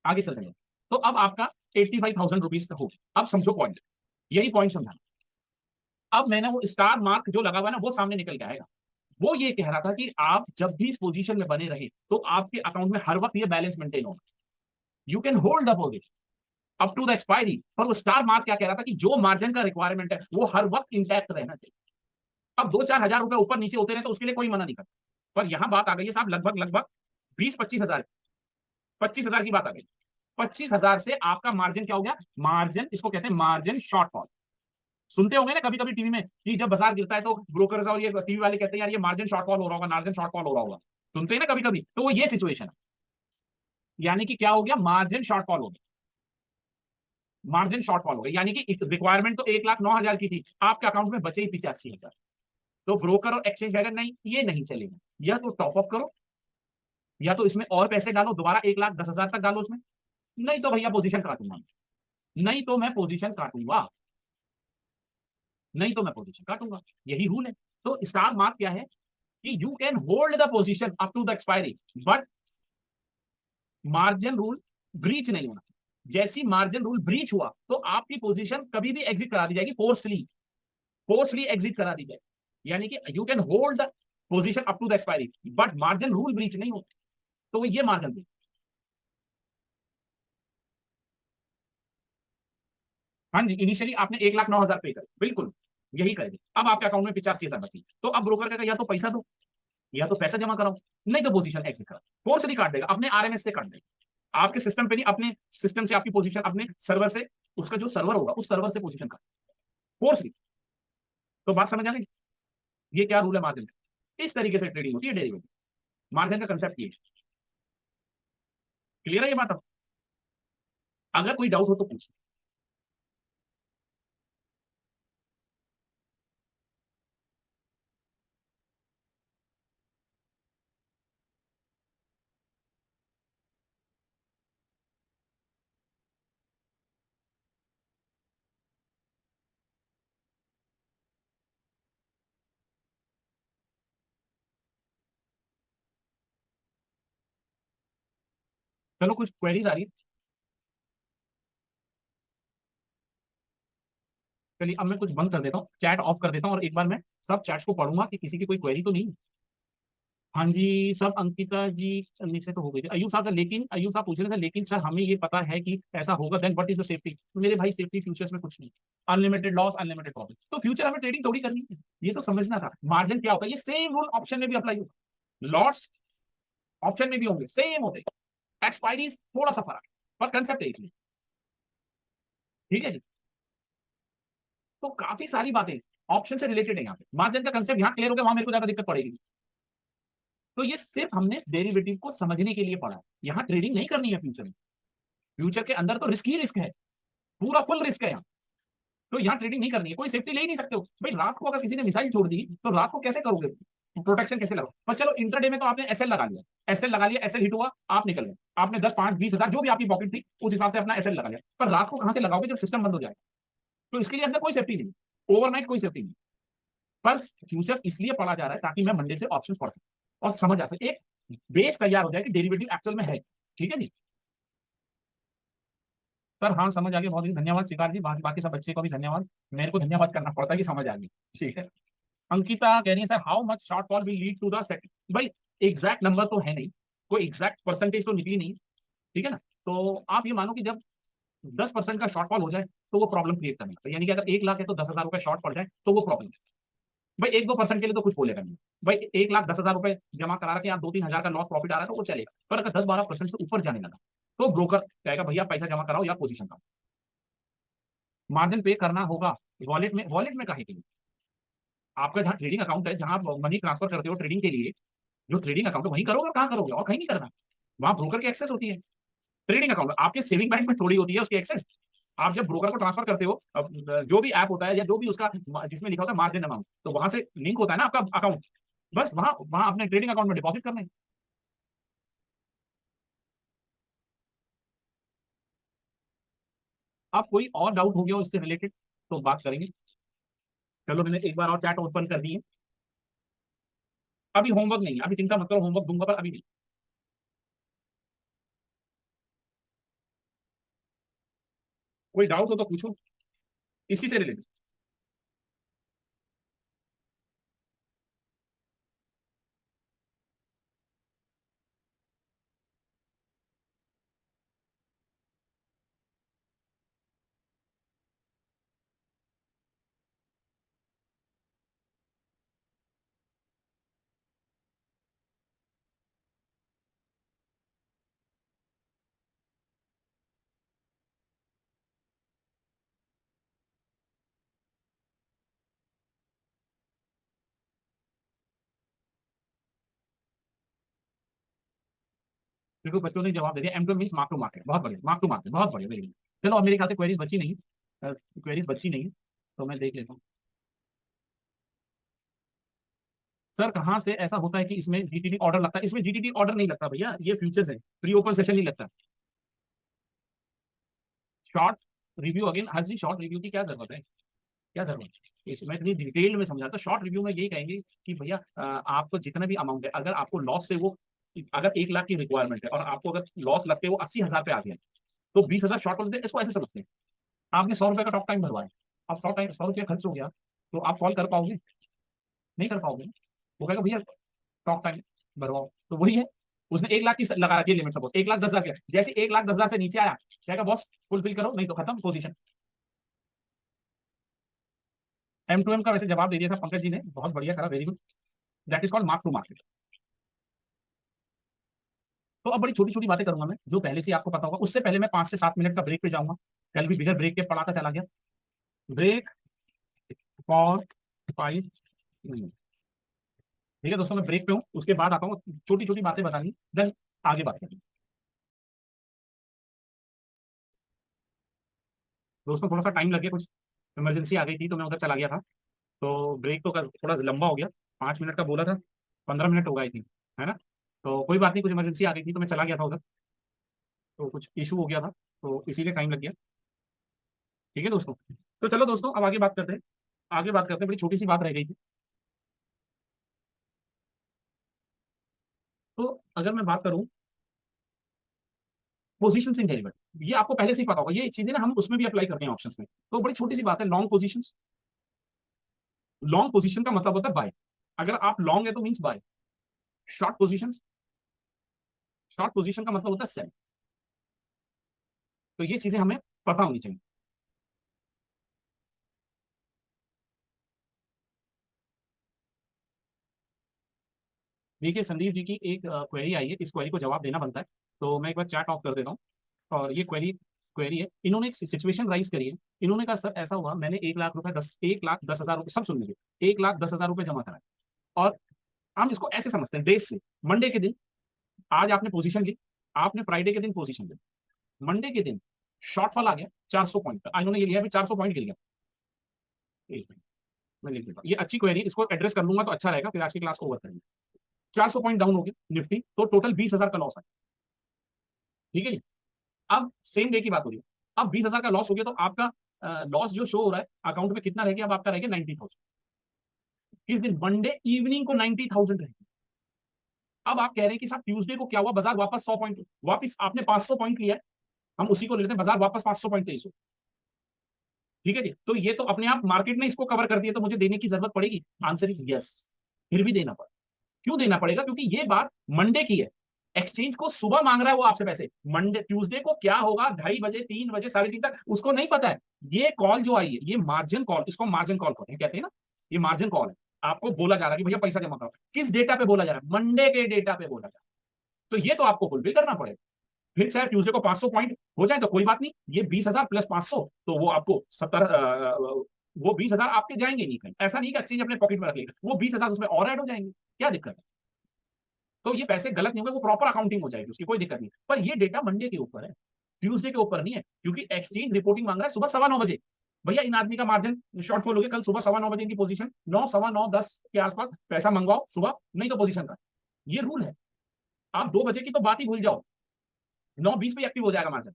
आगे चलते हैं। तो अब आपका 85,000 रुपीज का हो गया। अब समझो पॉइंट, यही पॉइंट समझा। अब मैंने वो स्टार मार्क जो लगा हुआ है ना, वो सामने निकल के आएगा। वो ये कह रहा था कि आप जब भी इस पोजीशन में बने रहे तो आपके अकाउंट में हर वक्त ये बैलेंस मेंटेन होगा, you can hold up up to the expiry. पर वो स्टार मार्क क्या कह रहा था कि जो मार्जिन का रिक्वायरमेंट है वो हर वक्त इंटैक्ट रहना चाहिए। अब 2-4 हजार रुपए ऊपर नीचे होते रहे तो उसके लिए कोई मना नहीं करता, पर यहां बात आ गई है साहब लगभग लगभग 20-25 हजार, 25 हजार की बात आ गई। 25 हजार से आपका मार्जिन क्या हो गया, मार्जिन इसको कहते हैं मार्जिन शॉर्टफॉल। सुनते होंगे ना कभी कभी टीवी में कि जब बाजार गिरता है तो ब्रोकर्स और ये टीवी वाले कहते हैं यार ये मार्जिन शॉर्टफॉल हो रहा होगा, मार्जिन शॉर्टफॉल हो रहा होगा। सुनते हैं ना कभी कभी, तो वो ये सिचुएशन है। यानी कि क्या हो गया, मार्जिन शॉर्टफॉल हो गया, मार्जिन शॉर्टफॉल हो गया, यानी कि रिक्वायरमेंट तो 1,09,000 की थी, आपके अकाउंट में बचे ही 85,000। तो ब्रोकर और एक्सचेंज अगर नहीं, ये नहीं चलेगा, या तो टॉपअप करो, या तो इसमें और पैसे डालो, दोबारा 1,10,000 तक डालो उसमें, नहीं तो भैया पोजीशन काटूंगा, नहीं तो मैं पोजीशन काटूंगा, नहीं तो मैं पोजीशन काटूंगा, यही रूल है। तो स्टार मार्क क्या है कि you can hold the position up to the expiry, but margin rule breach नहीं होना चाहिए। जैसी मार्जिन रूल ब्रीच हुआ तो आपकी पोजीशन कभी भी एग्जिट करा दी जाएगी, फोर्सली, फोर्सली एग्जिट करा दी जाएगी। यानी कि you can hold the position up to the expiry but margin rule breach नहीं हो, तो ये मार्जिन ब्रीच। हाँ जी, इनिशियली आपने 1,09,000 पे कर, बिल्कुल यही करेंगे। अब आपके अकाउंट में 85,000 बची, तो अब ब्रोकर कहेगा या तो पैसा दो, या तो पैसा जमा कराओ, नहीं तो पोजीशन एग्जिट करो। फोर्सली काट देगा, अपने आरएमएस से काट देगा, आपके सिस्टम पे नहीं, अपने सिस्टम से आपकी पोजीशन, अपने सर्वर से, उसका जो सर्वर होगा उस सर्वर से पोजीशन काट, फोर्सली। तो बात समझ आ गई। ये क्या रूल है मार्जिन का, इस तरीके से ट्रेडिंग होती है डेरिवेटिव। मार्जिन का कंसेप्ट ये है। क्लियर है ये बात? अब अगर कोई डाउट हो तो पूछ। चलो कुछ क्वेरीज आ रही है। चलिए अब मैं कुछ बंद कर देता हूँ, चैट ऑफ कर देता हूँ और एक बार मैं सब चैट्स को पढ़ूंगा कि किसी की कोई क्वेरी तो नहीं है। हाँ जी सब, अंकिता जी से तो हो गई थी। अयूब साहब का, लेकिन अयूब साहब पूछ रहे थे लेकिन सर हमें ये पता है कि ऐसा होगा, then what is the safety? तो मेरे भाई सेफ्टी फ्यूचर्स में कुछ नहीं, अनलिमिटेड लॉस अनलिमिटेड प्रॉफिट। तो फ्यूचर हमें ट्रेडिंग थोड़ी करनी है, ये तो समझना था। मार्जिन क्या होता है, ये सेम रूल ऑप्शन में भी अप्लाई होगा, लॉट्स ऑप्शन में भी होंगे, सेम होते हैं, एक्सपायरीज थोड़ा सा फर्क, पर कंसेप्ट एक ही। ठीक है जी। तो काफी सारी बातें ऑप्शन से रिलेटेड है यहाँ पे। मार्जिन का कंसेप्ट यहाँ क्लियर हो गया, वहां मेरे को ज्यादा दिक्कत पड़ेगी। तो ये सिर्फ हमने डेरिवेटिव को समझने के लिए पढ़ा है, यहाँ ट्रेडिंग नहीं करनी है फ्यूचर में। फ्यूचर के अंदर तो रिस्क ही रिस्क है, पूरा फुल रिस्क है यहाँ। तो यहाँ ट्रेडिंग नहीं करनी है, कोई सेफ्टी ले ही नहीं सकते हो भाई। रात को अगर किसी ने मिसाइल छोड़ दी तो रात को कैसे करोगे, प्रोटेक्शन कैसे लगाओ? पर चलो इंटरडे में तो आपने एसएल लगा लिया, एसएल लगा लिया, एसएल हिट हुआ, आप निकल गए, आपने 10 5 20 हजार जो भी आपकी पॉकेट थी उस हिसाब से अपना एसएल लगा लिया। पर रात को कहां से लगाओगे जब सिस्टम बंद हो जाए? तो इसके लिए अंदर कोई सेफ्टी नहीं, ओवरनाइट कोई सेफ्टी नहीं। पर फ्यूचर्स इसलिए पढ़ा जा रहा है ताकि मैं मंडे से ऑप्शन पढ़ सकूं और समझ आ सके, एक बेस तैयार हो जाए कि डेरिवेटिव एक्चुअल में है। ठीक है जी। सर हाँ समझ आ गया, बहुत धन्यवाद शिकार जी, बाकी सब बच्चे को भी धन्यवाद, मेरे को धन्यवाद करना पड़ता है कि समझ आ गई। ठीक है। अंकिता कह रही है sir how much shortfall will lead to the set? भाई एग्जैक्ट नंबर तो है नहीं, कोई एग्जैक्ट परसेंटेज तो निकली नहीं। ठीक है ना? तो आप ये मानो कि जब 10% का शॉर्टफॉल हो जाए तो वो प्रॉब्लम क्रिएट करने लगता है। यानी कि अगर 1 लाख है तो 10,000 रुपए शॉर्ट पड़ जाए तो वो प्रॉब्लम है। भाई 1 2% के लिए तो कुछ बोलेगा नहीं। भाई 1,10,000 रुपए जमा करा के आप 2 3 हजार का लॉस प्रॉफिट आ रहा है तो वो चलेगा। पर अगर 10 12% से ऊपर जाने लगा तो ब्रोकर कहेगा भैया पैसा जमा कराओ या पोजीशन कराओ। मार्जिन पे करना होगा वॉलेट में, वॉलेट में काहे के लिए? आपका जहाँ ट्रेडिंग अकाउंट है, जहाँ आप मनी ट्रांसफर करते हो ट्रेडिंग के लिए, जो ट्रेडिंग अकाउंट है वहीं करोगे, और कहाँ करोगे, और कहीं नहीं करना। वहां ब्रोकर की एक्सेस होती है। ट्रेडिंग अकाउंट आपके सेविंग बैंक में थोड़ी होती है उसकी एक्सेस। आप जब ब्रोकर को ट्रांसफर करते हो, जो भी ऐप होता है या जो भी उसका जिसमें लिखा होता है मार्जिन अमाउंट, तो वहां से लिंक होता है ना आपका अकाउंट, बस वहां वहां अपने ट्रेडिंग अकाउंट में डिपॉजिट करना है। अब कोई और डाउट हो गया हो इससे रिलेटेड तो बात करेंगे। चलो मैंने एक बार और चैट ओपन कर दी है। अभी होमवर्क नहीं है, अभी चिंता मत करो, होमवर्क दूंगा पर अभी नहीं। कोई डाउट हो तो पूछो इसी से रिलेटेड। देखो बच्चों ने जवाब दे दिया, M2 means mark to market, बहुत बढ़िया, मार्क टू मार्केट बहुत बढ़िया, वेरी गुड। चलो अब मेरे ख्याल से क्वेरीज बची नहीं, क्वेरीज बची नहीं, तो मैं देख लेता हूँ। सर कहाँ से ऐसा होता है कि इसमें जीटीडी ऑर्डर लगता है? इसमें जीटीडी ऑर्डर नहीं लगता भैया, ये फ्यूचर्स है, प्री ओपन सेशन नहीं लगता। शॉर्ट रिव्यू अगेन, हर जी शॉर्ट रिव्यू की क्या जरूरत है, क्या जरूरत है इसमें इतनी डिटेल में समझा? तो शॉर्ट रिव्यू में यही कहेंगे कि भैया आपको जितना भी अमाउंट है, अगर आपको लॉस से वो, अगर 1 लाख की रिक्वायरमेंट है और आपको अगर लॉस लगते वो 80,000 पे आ गया तो 20,000 शॉर्ट होते हैं, इसको ऐसे समझते हैं। आपने 100 रुपए का टॉक टाइम भरवाया, अब 100 रुपया खर्च हो गया तो आप कॉल कर पाओगे? नहीं कर पाओगे। वो कहेगा भैया टॉक टाइम भरवाओ, तो वही है। उसने 1 लाख की लगा रखी है लिमिट, सपोज 1,10,000 की, जैसे 1,10,000 से नीचे आया कहेगा बॉस फुलफिल करो नहीं तो खत्म पोजीशन। M2M का वैसे जवाब दे दिया था पंकज जी ने, बहुत बढ़िया करा, very good. That is called mark to market. तो अब बड़ी छोटी छोटी बातें करूंगा मैं जो पहले से आपको पता होगा। उससे पहले मैं 5 से 7 मिनट का ब्रेक पे जाऊंगा। कल भी बिगर ब्रेक के पढ़ाता चला गया। Break for 5 minute. ठीक है दोस्तों, मैं ब्रेक पे हूँ, उसके बाद आता हूँ, छोटी छोटी बातें बतानी, देन आगे बात करेंगे। दोस्तों थोड़ा सा टाइम लग गया, कुछ इमरजेंसी आ गई थी तो मैं उधर चला गया था, तो ब्रेक तो थोड़ा लंबा हो गया, 5 मिनट का बोला था, 15 मिनट हो गई थी, है ना। तो कोई बात नहीं, कुछ इमरजेंसी आ गई थी तो मैं चला गया था उधर, तो कुछ इशू हो गया था, तो इसीलिए टाइम लग गया। ठीक है दोस्तों, तो चलो दोस्तों अब आगे बात करते हैं, आगे बात करते हैं, बड़ी छोटी सी बात रह गई थी। तो अगर मैं बात करूं पोजीशन इन डेरिवेटिव, ये आपको पहले से ही पता होगा, ये चीजें ना हम उसमें भी अप्लाई करते हैं ऑप्शंस में। तो बड़ी छोटी सी बात है, लॉन्ग पोजीशन, लॉन्ग पोजीशन का मतलब होता है बाय, अगर आप लॉन्ग है तो means by. Short position, short position का मतलब होता है सेल। तो ये चीजें हमें पता होनी चाहिए। देखिए संदीप जी की एक क्वेरी आई है, इस क्वेरी को जवाब देना बनता है, तो मैं एक बार चैट ऑफ कर देता हूँ। और ये क्वेरी क्वेरी है, इन्होंने एक सिचुएशन राइज करी है। इन्होंने कहा सर ऐसा हुआ, मैंने 1 लाख रुपए 1 लाख 10 हजार रुपए, सब सुन लीजिए, 1 लाख 10 हजार रुपए जमा कराए। और हम इसको ऐसे समझते हैं, डेज से, मंडे के दिन आज आपने पोजीशन ली, आपने फ्राइडे के दिन पोजीशन ली, मंडे के दिन शॉर्टफॉल आ गया 400 पॉइंट का, इन्होंने ये लिया 400 पॉइंट गिर गया। एक मिनट, मैं लिख देता हूँ, ये अच्छी क्वेरी, इसको एड्रेस कर लूंगा तो अच्छा रहेगा, फिर आज की क्लास को ओवर करेंगे। 400 पॉइंट डाउन हो गया निफ्टी, तो टोटल 20 हजार का लॉस है। ठीक है जी। अब सेम डे की बात हो रही है, अब 20 हजार का लॉस हो गया, तो आपका लॉस जो शो हो रहा है अकाउंट में कितना रह गया, अब आपका रह गया 90,000। किस दिन, मंडे इवनिंग को 90,000 रह गया। अब आप कह रहे हैं कि साहब ट्यूसडे को क्या हुआ, बाजार वापस 100 पॉइंट, वापस आपने 500 पॉइंट लिया है, हम उसी को लेते हैं, बाजार वापस 500 पॉइंट 23। ठीक है जी, तो ये तो अपने आप मार्केट ने इसको कवर कर दिया, तो मुझे देने की जरूरत पड़ेगी, आंसर इज यस, फिर भी देना पड़ेगा। क्यों देना पड़ेगा, क्योंकि ये बात मंडे की है, एक्सचेंज को सुबह मांग रहा है वो आपसे पैसे, मंडे ट्यूसडे को क्या होगा 2:30 बजे 3 बजे 3:30 तक उसको नहीं पता है। ये कॉल जो आई है ये मार्जिन कॉल, इसको मार्जिन कॉल कहते हैं ना, ये मार्जिन कॉल है। आपको बोला जा रहा है कि भैया पैसा जमा करो, किस डेटा पे बोला जा रहा है, मंडे के डेटा पे बोला जा रहा है, तो ये तो आपको फुलफिल करना पड़ेगा। फिर चाहे ट्यूसडे को 500 पॉइंट हो जाए तो कोई बात नहीं, ये 20 हजार प्लस 500, तो वो आपको 70, वो 20 हजार आपके जाएंगे नहीं कहीं, ऐसा नहीं कि एक्सचेंज अपने पॉकेट में रख लेगा, वो 20 हजार उसमें और ऐड हो जाएंगे, क्या दिक्कत है। तो ये पैसे गलत नहीं होंगे, वो प्रॉपर अकाउंटिंग हो जाएगी, उसकी कोई दिक्कत नहीं, पर ये डेटा मंडे के ऊपर है, ट्यूसडे के ऊपर नहीं है, क्योंकि एक्सचेंज रिपोर्टिंग मांग रहा है सुबह 9:15 बजे। भैया इन आदमी का मार्जिन शॉर्टफॉल हो गया, कल सुबह 9:15 बजे इनकी पोजीशन, 9, 9:15, 10 के आसपास पैसा मंगवाओ सुबह, नहीं तो पोजीशन का, ये रूल है। आप 2 बजे की तो बात ही भूल जाओ, 9:20 पे एक्टिव हो जाएगा मार्जिन।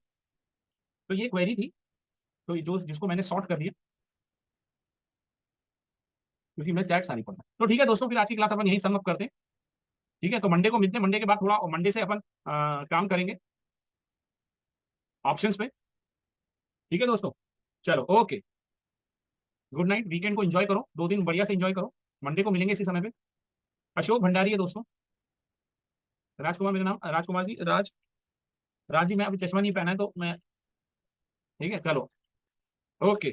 तो ये क्वेरी थी, तो जो जिसको मैंने सॉर्ट कर दिया, क्योंकि मैं चैट सारी पढ़ा। तो ठीक है दोस्तों, फिर आज की क्लास अपन यही सम अप करते हैं। ठीक है, तो मंडे को मिलते हैं, मंडे के बाद थोड़ा मंडे से अपन काम करेंगे ऑप्शंस पे। ठीक है दोस्तों, चलो ओके, गुड नाइट, वीकेंड को एंजॉय करो, 2 दिन बढ़िया से एंजॉय करो, मंडे को मिलेंगे इसी समय पे। अशोक भंडारी है दोस्तों, राजकुमार मेरा नाम, राजकुमार जी, राज जी, मैं अभी चश्मा नहीं पहना है तो मैं, ठीक है चलो, ओके।